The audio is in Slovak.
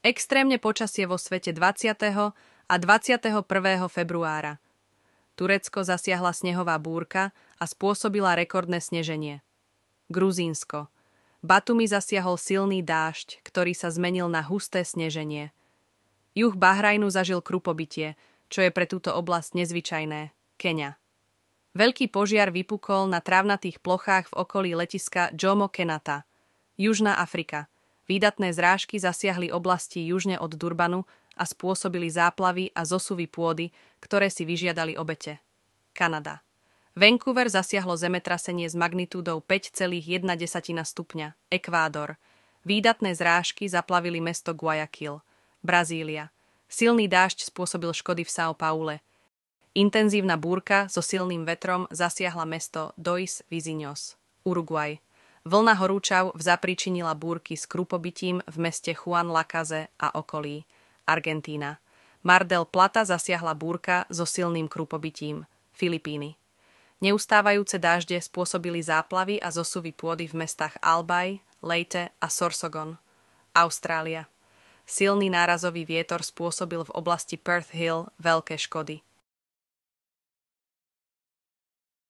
Extrémne počasie vo svete 20. a 21. februára. Turecko zasiahla snehová búrka a spôsobila rekordné sneženie. Gruzínsko. Batumi zasiahol silný dážď, ktorý sa zmenil na husté sneženie. Juh Bahrajnu zažil krupobytie, čo je pre túto oblasť nezvyčajné. Keňa. Veľký požiar vypukol na trávnatých plochách v okolí letiska Jomo Kenyatta. Južná Afrika. Výdatné zrážky zasiahli oblasti južne od Durbanu a spôsobili záplavy a zosuvy pôdy, ktoré si vyžiadali obete. Kanada. Vancouver zasiahlo zemetrasenie s magnitúdou 5,1 stupňa. Ekvádor. Výdatné zrážky zaplavili mesto Guayaquil. Brazília. Silný dážď spôsobil škody v São Paule. Intenzívna búrka so silným vetrom zasiahla mesto Dois Vizinhos. Uruguay. Vlna horúčav zapríčinila búrky s krupobytím v meste Juan Lacase a okolí. Argentína. Mar del Plata zasiahla búrka so silným krupobytím. Filipíny. Neustávajúce dážde spôsobili záplavy a zosuvy pôdy v mestách Albay, Leyte a Sorsogon. Austrália. Silný nárazový vietor spôsobil v oblasti Perth Hill veľké škody.